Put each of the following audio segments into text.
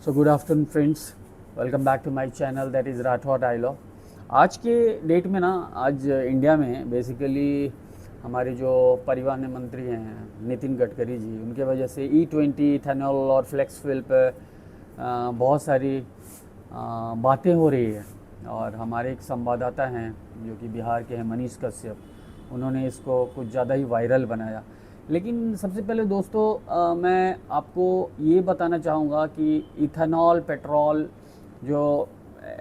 So good afternoon friends, welcome back to my channel that is Rathore dialogue. आज के date में ना, आज इंडिया में बेसिकली हमारे जो परिवहन मंत्री हैं नितिन गडकरी जी, उनके वजह से E20 इथेनॉल और फ्लेक्स फ्यूल पे बहुत सारी बातें हो रही है। और हमारे एक संवाददाता हैं जो कि बिहार के हैं, मनीष कश्यप, उन्होंने इसको कुछ ज़्यादा ही वायरल बनाया। लेकिन सबसे पहले दोस्तों, मैं आपको ये बताना चाहूँगा कि इथेनॉल पेट्रोल, जो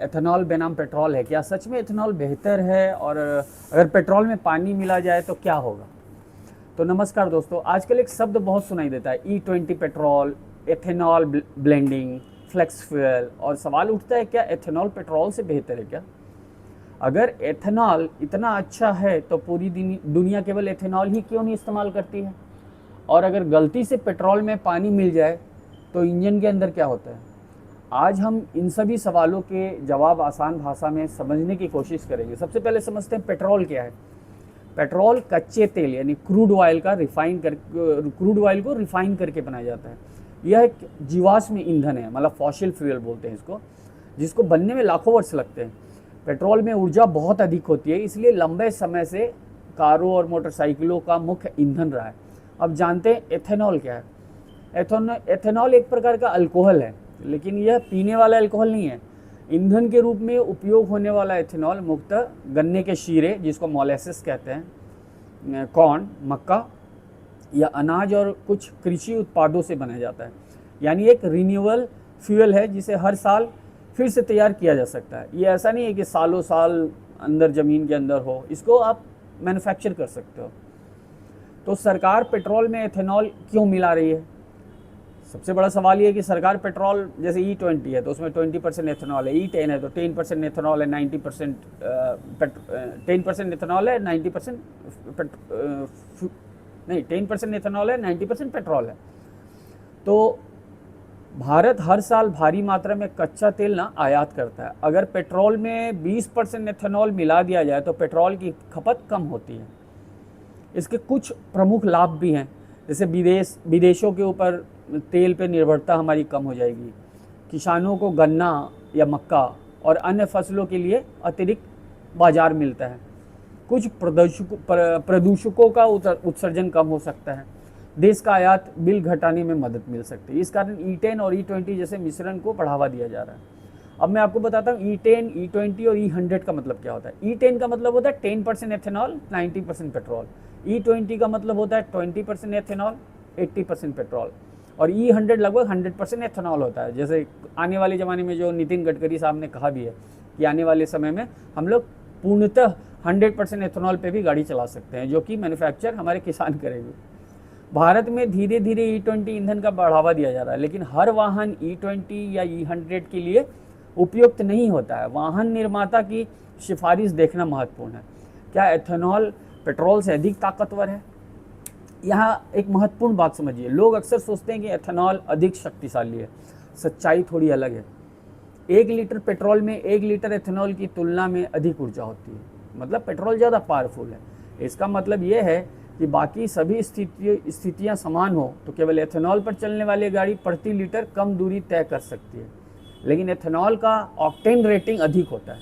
एथेनॉल बनाम पेट्रोल है, क्या सच में इथेनॉल बेहतर है? और अगर पेट्रोल में पानी मिला जाए तो क्या होगा? तो नमस्कार दोस्तों, आजकल एक शब्द बहुत सुनाई देता है, E20 petrol, ethanol blending, flex fuel, और सवाल उठता है क्या एथेनॉल पेट्रोल से बेहतर है क्या? अगर एथेनॉल इतना अच्छा है तो पूरी दुनिया केवल एथेनॉल ही क्यों नहीं इस्तेमाल करती है? और अगर गलती से पेट्रोल में पानी मिल जाए तो इंजन के अंदर क्या होता है? आज हम इन सभी सवालों के जवाब आसान भाषा में समझने की कोशिश करेंगे। सबसे पहले समझते हैं पेट्रोल क्या है। पेट्रोल कच्चे तेल यानी क्रूड ऑयल को रिफाइन करके बनाया जाता है। यह एक जीवाश्म ईंधन है, मतलब फॉसिल फ्यूल बोलते हैं इसको, जिसको बनने में लाखों वर्ष लगते हैं। पेट्रोल में ऊर्जा बहुत अधिक होती है, इसलिए लंबे समय से कारों और मोटरसाइकिलों का मुख्य ईंधन रहा है। अब जानते हैं एथेनॉल क्या है। एथेनॉल एक प्रकार का अल्कोहल है, लेकिन यह पीने वाला अल्कोहल नहीं है। ईंधन के रूप में उपयोग होने वाला एथेनॉल मुख्यतः गन्ने के शीरे, जिसको मोलेसिस कहते हैं, कॉर्न, मक्का या अनाज और कुछ कृषि उत्पादों से बनाया जाता है। यानी एक रिन्यूएबल फ्यूल है जिसे हर साल फिर से तैयार किया जा सकता है। ये ऐसा नहीं है कि सालों साल अंदर ज़मीन के अंदर हो, इसको आप मैन्युफैक्चर कर सकते हो। तो सरकार पेट्रोल में एथेनॉल क्यों मिला रही है? सबसे बड़ा सवाल ये है कि सरकार पेट्रोल, जैसे E20 है तो उसमें 20% एथेनॉल है, E10 है तो 10% एथेनॉल है, 90% 10% एथेनॉल है, 90% नहीं 10% एथेनॉल है, 90% पेट्रोल है। तो भारत हर साल भारी मात्रा में कच्चा तेल ना आयात करता है। अगर पेट्रोल में 20% एथेनॉल मिला दिया जाए तो पेट्रोल की खपत कम होती है। इसके कुछ प्रमुख लाभ भी हैं, जैसे विदेशों के ऊपर तेल पे निर्भरता हमारी कम हो जाएगी। किसानों को गन्ना या मक्का और अन्य फसलों के लिए अतिरिक्त बाजार मिलता है। कुछ प्रदूषकों का उत्सर्जन कम हो सकता है। देश का आयात बिल घटाने में मदद मिल सकती है। इस कारण E10 और E20 जैसे मिश्रण को बढ़ावा दिया जा रहा है। अब मैं आपको बताता हूँ E10, E20 और E100 का मतलब क्या होता है। E10 का मतलब होता है 10% एथेनॉल, 90% पेट्रोल। E20 का मतलब होता है 20% एथेनॉल, 80% पेट्रोल। और E100 लगभग 100% एथेनॉल होता है। जैसे आने वाले ज़माने में जो नितिन गडकरी साहब ने कहा भी है कि आने वाले समय में हम लोग पूर्णतः 100% एथेनॉल पे भी गाड़ी चला सकते हैं, जो कि मैन्युफैक्चर हमारे किसान करेंगे। भारत में धीरे धीरे E20 ईंधन का बढ़ावा दिया जा रहा है, लेकिन हर वाहन E20 या E100 के लिए उपयुक्त नहीं होता है। वाहन निर्माता की सिफारिश देखना महत्वपूर्ण है। क्या एथेनॉल पेट्रोल से अधिक ताकतवर है? यहाँ एक महत्वपूर्ण बात समझिए। लोग अक्सर सोचते हैं कि एथेनॉल अधिक शक्तिशाली है। सच्चाई थोड़ी अलग है। 1 लीटर पेट्रोल में 1 लीटर एथेनॉल की तुलना में अधिक ऊर्जा होती है, मतलब पेट्रोल ज़्यादा पावरफुल है। इसका मतलब ये है कि बाकी सभी स्थितियाँ समान हो तो केवल एथेनॉल पर चलने वाली गाड़ी प्रति लीटर कम दूरी तय कर सकती है, लेकिन एथेनॉल का ऑक्टेन रेटिंग अधिक होता है।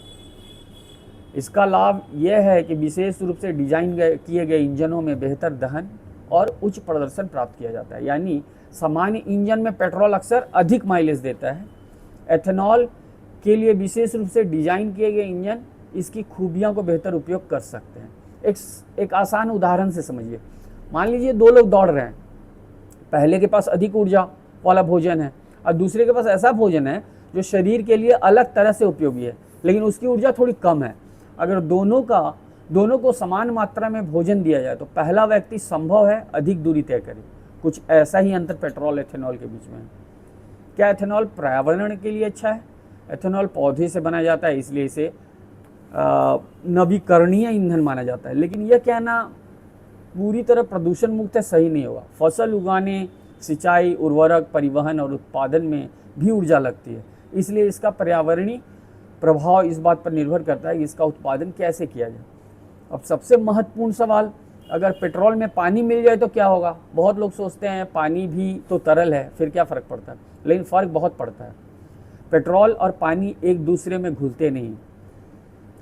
इसका लाभ यह है कि विशेष रूप से डिजाइन किए गए इंजनों में बेहतर दहन और उच्च प्रदर्शन प्राप्त किया जाता है। यानी सामान्य इंजन में पेट्रोल अक्सर अधिक माइलेज देता है। एथेनॉल के लिए विशेष रूप से डिजाइन किए गए इंजन इसकी खूबियों को बेहतर उपयोग कर सकते हैं। एक आसान उदाहरण से समझिए। मान लीजिए 2 लोग दौड़ रहे हैं। पहले के पास अधिक ऊर्जा वाला भोजन है और दूसरे के पास ऐसा भोजन है जो शरीर के लिए अलग तरह से उपयोगी है, लेकिन उसकी ऊर्जा थोड़ी कम है। अगर दोनों को समान मात्रा में भोजन दिया जाए तो पहला व्यक्ति संभव है अधिक दूरी तय करे। कुछ ऐसा ही अंतर पेट्रोल एथेनॉल के बीच में है। क्या एथेनॉल पर्यावरण के लिए अच्छा है? एथेनॉल पौधे से बनाया जाता है, इसलिए इसे नवीकरणीय ईंधन माना जाता है, लेकिन यह कहना पूरी तरह प्रदूषण मुक्त है सही नहीं होगा। फसल उगाने, सिंचाई, उर्वरक, परिवहन और उत्पादन में भी ऊर्जा लगती है, इसलिए इसका पर्यावरणीय प्रभाव इस बात पर निर्भर करता है कि इसका उत्पादन कैसे किया जाए। अब सबसे महत्वपूर्ण सवाल, अगर पेट्रोल में पानी मिल जाए तो क्या होगा? बहुत लोग सोचते हैं पानी भी तो तरल है, फिर क्या फ़र्क पड़ता है, लेकिन फ़र्क बहुत पड़ता है। पेट्रोल और पानी एक दूसरे में घुलते नहीं।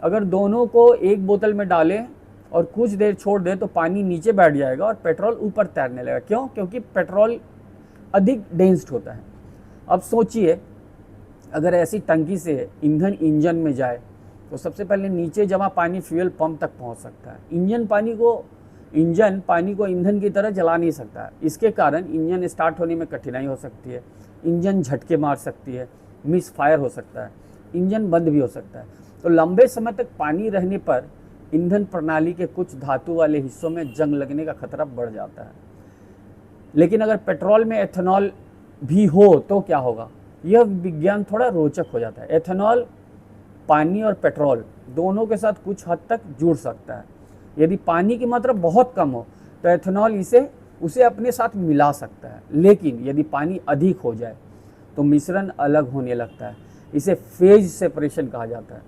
अगर दोनों को एक बोतल में डालें और कुछ देर छोड़ दें तो पानी नीचे बैठ जाएगा और पेट्रोल ऊपर तैरने लगेगा। क्यों? क्योंकि पेट्रोल अधिक डेंस्ड होता है। अब सोचिए, अगर ऐसी टंकी से ईंधन इंजन में जाए तो सबसे पहले नीचे जमा पानी फ्यूल पंप तक पहुंच सकता है। इंजन पानी को ईंधन की तरह जला नहीं सकता है। इसके कारण इंजन स्टार्ट होने में कठिनाई हो सकती है, इंजन झटके मार सकती है, मिस फायर हो सकता है, इंजन बंद भी हो सकता है। तो लंबे समय तक पानी रहने पर ईंधन प्रणाली के कुछ धातु वाले हिस्सों में जंग लगने का खतरा बढ़ जाता है। लेकिन अगर पेट्रोल में एथेनॉल भी हो तो क्या होगा? यह विज्ञान थोड़ा रोचक हो जाता है। एथेनॉल पानी और पेट्रोल दोनों के साथ कुछ हद तक जुड़ सकता है। यदि पानी की मात्रा बहुत कम हो तो एथेनॉल उसे अपने साथ मिला सकता है, लेकिन यदि पानी अधिक हो जाए तो मिश्रण अलग होने लगता है। इसे फेज सेपरेशन कहा जाता है।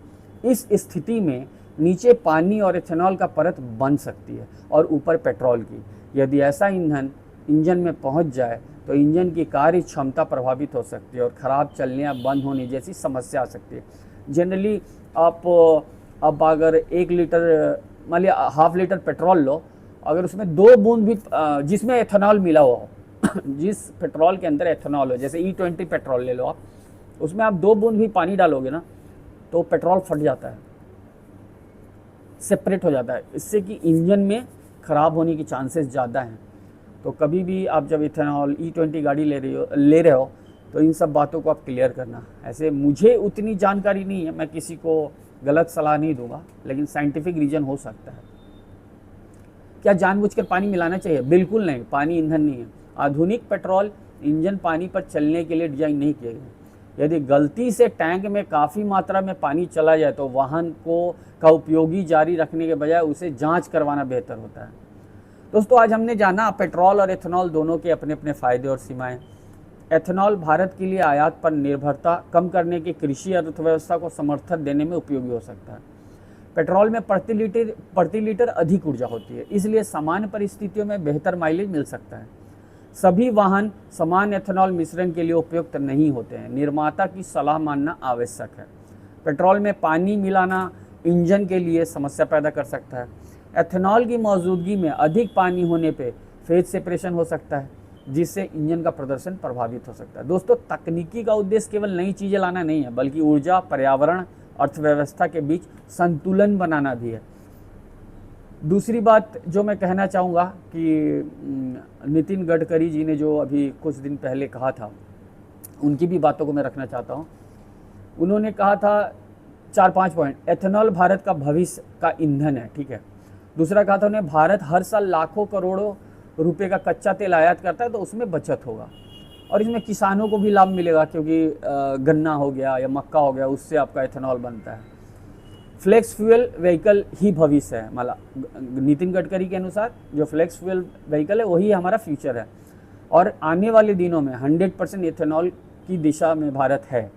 इस स्थिति में नीचे पानी और एथेनॉल का परत बन सकती है और ऊपर पेट्रोल की। यदि ऐसा ईंधन इंजन में पहुंच जाए तो इंजन की कार्य क्षमता प्रभावित हो सकती है और ख़राब चलने या बंद होने जैसी समस्या आ सकती है। जनरली आप अब अगर 1 लीटर, मान लिया हाफ लीटर पेट्रोल लो, अगर उसमें 2 बूंद भी जिसमें एथेनॉल मिला हुआ हो जिस पेट्रोल के अंदर एथेनॉल हो, जैसे E20 पेट्रोल ले लो आप, उसमें आप 2 बूंद भी पानी डालोगे ना तो पेट्रोल फट जाता है, सेपरेट हो जाता है। इससे कि इंजन में ख़राब होने की चांसेस ज़्यादा हैं। तो कभी भी आप जब इथेनॉल E20 गाड़ी ले रहे हो तो इन सब बातों को आप क्लियर करना। ऐसे मुझे उतनी जानकारी नहीं है, मैं किसी को गलत सलाह नहीं दूंगा, लेकिन साइंटिफिक रीज़न हो सकता है। क्या जानबूझकर पानी मिलाना चाहिए? बिल्कुल नहीं, पानी ईंधन नहीं है। आधुनिक पेट्रोल इंजन पानी पर चलने के लिए डिजाइन नहीं किए गए। यदि गलती से टैंक में काफ़ी मात्रा में पानी चला जाए तो वाहन का उपयोगी जारी रखने के बजाय उसे जांच करवाना बेहतर होता है। दोस्तों, आज हमने जाना पेट्रोल और एथेनॉल दोनों के अपने अपने फ़ायदे और सीमाएं। एथेनॉल भारत के लिए आयात पर निर्भरता कम करने की कृषि अर्थव्यवस्था को समर्थन देने में उपयोगी हो सकता है। पेट्रोल में प्रति लीटर अधिक ऊर्जा होती है, इसलिए सामान्य परिस्थितियों में बेहतर माइलेज मिल सकता है। सभी वाहन समान एथेनॉल मिश्रण के लिए उपयुक्त नहीं होते हैं। निर्माता की सलाह मानना आवश्यक है। पेट्रोल में पानी मिलाना इंजन के लिए समस्या पैदा कर सकता है। एथेनॉल की मौजूदगी में अधिक पानी होने पे फेज सेपरेशन हो सकता है, जिससे इंजन का प्रदर्शन प्रभावित हो सकता है। दोस्तों, तकनीकी का उद्देश्य केवल नई चीज़ें लाना नहीं है, बल्कि ऊर्जा, पर्यावरण, अर्थव्यवस्था के बीच संतुलन बनाना भी है। दूसरी बात जो मैं कहना चाहूँगा कि नितिन गडकरी जी ने जो अभी कुछ दिन पहले कहा था, उनकी भी बातों को मैं रखना चाहता हूँ। उन्होंने कहा था 4-5 पॉइंट। एथेनॉल भारत का भविष्य का ईंधन है, ठीक है। दूसरा कहा था उन्हें, भारत हर साल लाखों करोड़ों रुपए का कच्चा तेल आयात करता है तो उसमें बचत होगा और इसमें किसानों को भी लाभ मिलेगा, क्योंकि गन्ना हो गया या मक्का हो गया, उससे आपका एथेनॉल बनता है। फ्लेक्स फ्यूल व्हीकल ही भविष्य है। मतलब नितिन गडकरी के अनुसार जो फ्लेक्स फ्यूल व्हीकल है वही हमारा फ्यूचर है और आने वाले दिनों में 100% एथेनॉल की दिशा में भारत है।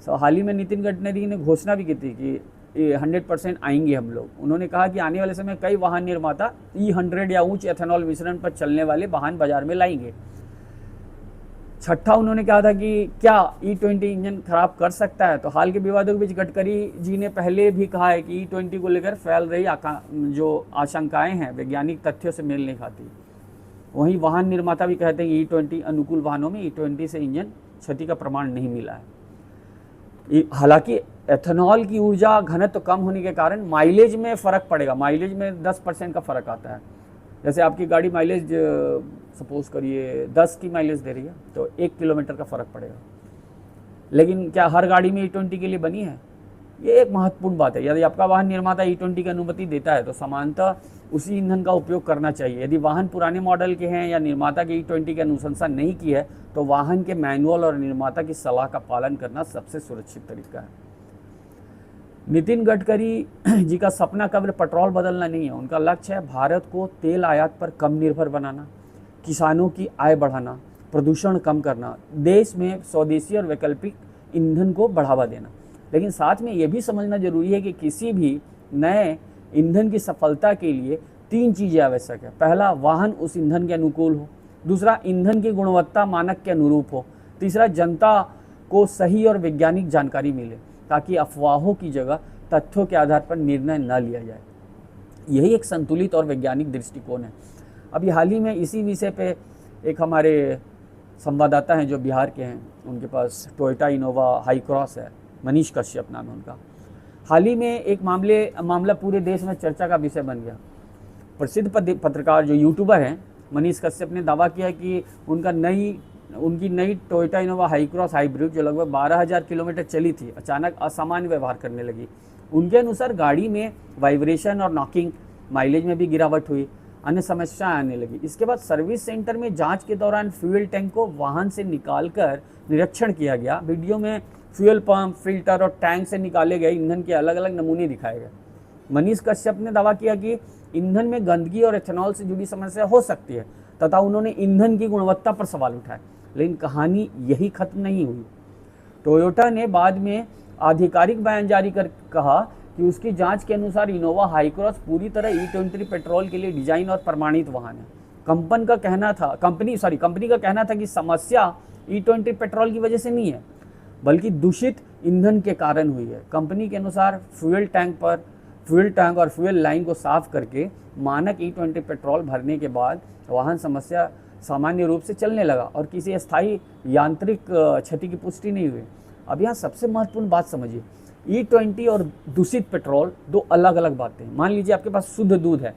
हाल ही में नितिन गडकरी ने घोषणा भी की थी कि 100% आएंगे हम लोग। उन्होंने कहा कि आने वाले समय कई वाहन निर्माता E100 या उच्च एथेनॉल मिश्रण पर चलने वाले वाहन बाजार में लाएंगे। छठा, उन्होंने कहा था कि क्या E20 इंजन खराब कर सकता है? तो हाल के विवादों के बीच गडकरी जी ने पहले भी कहा है कि E20 को लेकर फैल रही जो आशंकाएं हैं वैज्ञानिक तथ्यों से मेल नहीं खाती। वहीं वाहन निर्माता भी कहते हैं कि E20 अनुकूल वाहनों में E20 से इंजन क्षति का प्रमाण नहीं मिला है। हालांकि एथेनॉल की ऊर्जा घनत्व कम होने के कारण माइलेज में फ़र्क पड़ेगा। माइलेज में 10% का फ़र्क आता है। जैसे आपकी गाड़ी माइलेज सपोज करिए 10 की माइलेज दे रही है तो 1 किलोमीटर का फ़र्क पड़ेगा। लेकिन क्या हर गाड़ी में E20 के लिए बनी है? ये एक महत्वपूर्ण बात है। यदि आपका वाहन निर्माता E20 की अनुमति देता है तो समानतः उसी ईंधन का उपयोग करना चाहिए। यदि वाहन पुराने मॉडल के हैं या निर्माता की E20 की अनुशंसा नहीं की है तो वाहन के मैनुअल और निर्माता की सलाह का पालन करना सबसे सुरक्षित तरीका है। नितिन गडकरी जी का सपना केवल पेट्रोल बदलना नहीं है, उनका लक्ष्य है भारत को तेल आयात पर कम निर्भर बनाना, किसानों की आय बढ़ाना, प्रदूषण कम करना, देश में स्वदेशी और वैकल्पिक ईंधन को बढ़ावा देना। लेकिन साथ में ये भी समझना जरूरी है कि किसी भी नए ईंधन की सफलता के लिए 3 चीज़ें आवश्यक है। पहला, वाहन उस ईंधन के अनुकूल हो। दूसरा, ईंधन की गुणवत्ता मानक के अनुरूप हो। तीसरा, जनता को सही और वैज्ञानिक जानकारी मिले, ताकि अफवाहों की जगह तथ्यों के आधार पर निर्णय न लिया जाए। यही एक संतुलित और वैज्ञानिक दृष्टिकोण है। अभी हाल ही में इसी विषय पे एक हमारे संवाददाता हैं जो बिहार के हैं, उनके पास टोयोटा इनोवा हाई क्रॉस है, मनीष कश्यप नाम है उनका। हाल ही में एक मामला पूरे देश में चर्चा का विषय बन गया। प्रसिद्ध पत्रकार जो यूट्यूबर हैं मनीष कश्यप ने दावा किया कि उनकी नई Toyota Innova high cross hybrid जो लगभग 12,000 किलोमीटर चली थी, अचानक असामान्य व्यवहार करने लगी। उनके अनुसार गाड़ी में वाइब्रेशन और नॉकिंग, माइलेज में भी गिरावट हुई, अन्य समस्याएं आने लगी। इसके बाद सर्विस सेंटर में जांच के दौरान फ्यूल टैंक को वाहन से निकालकर निरीक्षण किया गया। वीडियो में फ्यूल पंप, फिल्टर और टैंक से निकाले गए ईंधन के अलग अलग नमूने दिखाए गए। मनीष कश्यप ने दावा किया कि ईंधन में गंदगी और एथेनॉल से जुड़ी समस्या हो सकती है, तथा उन्होंने ईंधन की गुणवत्ता पर सवाल उठाए। लेकिन कहानी यही खत्म नहीं हुई। टोयोटा ने बाद में आधिकारिक बयान जारी कर कहा कि उसकी जांच के अनुसार इनोवा हाई क्रॉस पूरी तरह E20 पेट्रोल के लिए डिजाइन और प्रमाणित वाहन है। कंपनी का कहना था कि समस्या E20 पेट्रोल की वजह से नहीं है, बल्कि दूषित ईंधन के कारण हुई है। कंपनी के अनुसार फ्यूल टैंक और फ्यूल लाइन को साफ करके मानक E20 पेट्रोल भरने के बाद वाहन सामान्य रूप से चलने लगा और किसी अस्थायी यांत्रिक क्षति की पुष्टि नहीं हुई। अब यहाँ सबसे महत्वपूर्ण बात समझिए, E20 और दूषित पेट्रोल दो अलग अलग बातें हैं। मान लीजिए आपके पास शुद्ध दूध है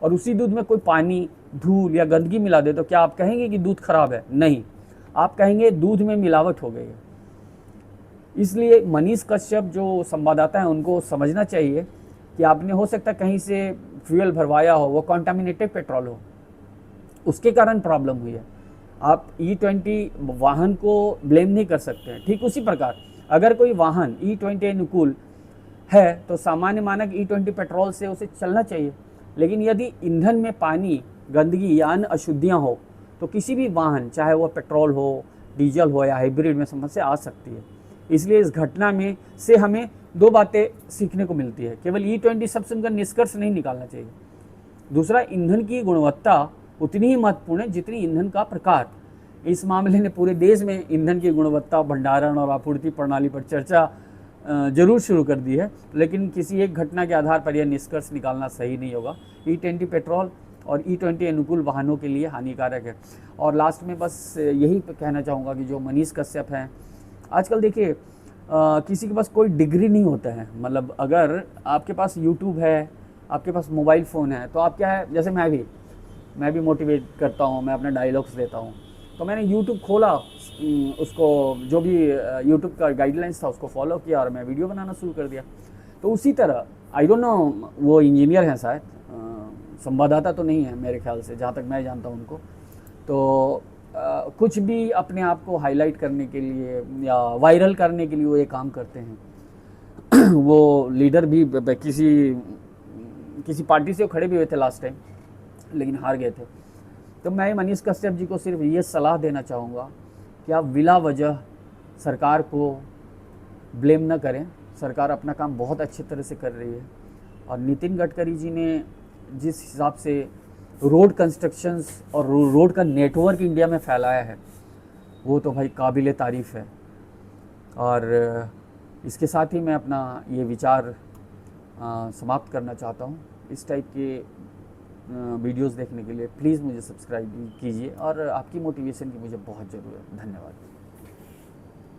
और उसी दूध में कोई पानी, धूल या गंदगी मिला दे, तो क्या आप कहेंगे कि दूध खराब है? नहीं, आप कहेंगे दूध में मिलावट हो गई है। इसलिए मनीष कश्यप जो संवाददाता हैं उनको समझना चाहिए कि आपने हो सकता है कहीं से फ्यूल भरवाया हो, वो कॉन्टामिनेटेड पेट्रोल हो, उसके कारण प्रॉब्लम हुई है। आप E20 वाहन को ब्लेम नहीं कर सकते हैं। ठीक उसी प्रकार अगर कोई वाहन E20 अनुकूल है तो सामान्य मानक E20 पेट्रोल से उसे चलना चाहिए। लेकिन यदि ईंधन में पानी, गंदगी या अन्य अशुद्धियाँ हो तो किसी भी वाहन, चाहे वह पेट्रोल हो, डीजल हो या हाइब्रिड में, समस्या आ सकती है। इसलिए इस घटना में से हमें दो बातें सीखने को मिलती है। केवल E20 शब्द सुनकर निष्कर्ष नहीं निकालना चाहिए। दूसरा, ईंधन की गुणवत्ता उतनी ही महत्वपूर्ण है जितनी ईंधन का प्रकार। इस मामले ने पूरे देश में ईंधन की गुणवत्ता, भंडारण और आपूर्ति प्रणाली पर चर्चा जरूर शुरू कर दी है, लेकिन किसी एक घटना के आधार पर यह निष्कर्ष निकालना सही नहीं होगा। E20 पेट्रोल और E20 अनुकूल वाहनों के लिए हानिकारक है। और लास्ट में बस यही कहना चाहूँगा कि जो मनीष कश्यप हैं, आजकल देखिए किसी के पास कोई डिग्री नहीं होता है। मतलब अगर आपके पास यूट्यूब है, आपके पास मोबाइल फ़ोन है, तो आप क्या है, जैसे मैं भी मोटिवेट करता हूँ, मैं अपने डायलॉग्स देता हूँ, तो मैंने यूट्यूब खोला, उसको जो भी यूट्यूब का गाइडलाइंस था उसको फॉलो किया और मैं वीडियो बनाना शुरू कर दिया। तो उसी तरह आई डोंट नो, वो इंजीनियर हैं शायद, संवाददाता तो नहीं है मेरे ख्याल से, जहाँ तक मैं जानता हूँ उनको। तो कुछ भी अपने आप को हाईलाइट करने के लिए या वायरल करने के लिए वो ये काम करते हैं। वो लीडर भी किसी पार्टी से खड़े भी हुए थे लास्ट टाइम, लेकिन हार गए थे। तो मैं मनीष कश्यप जी को सिर्फ ये सलाह देना चाहूँगा कि आप बिला वजह सरकार को ब्लेम न करें। सरकार अपना काम बहुत अच्छी तरह से कर रही है। और नितिन गडकरी जी ने जिस हिसाब से रोड कंस्ट्रक्शंस और रोड का नेटवर्क इंडिया में फैलाया है, वो तो भाई काबिल तारीफ़ है। और इसके साथ ही मैं अपना ये विचार समाप्त करना चाहता हूँ। इस टाइप के वीडियोस देखने के लिए प्लीज़ मुझे सब्सक्राइब कीजिए और आपकी मोटिवेशन की मुझे बहुत ज़रूरत है। धन्यवाद।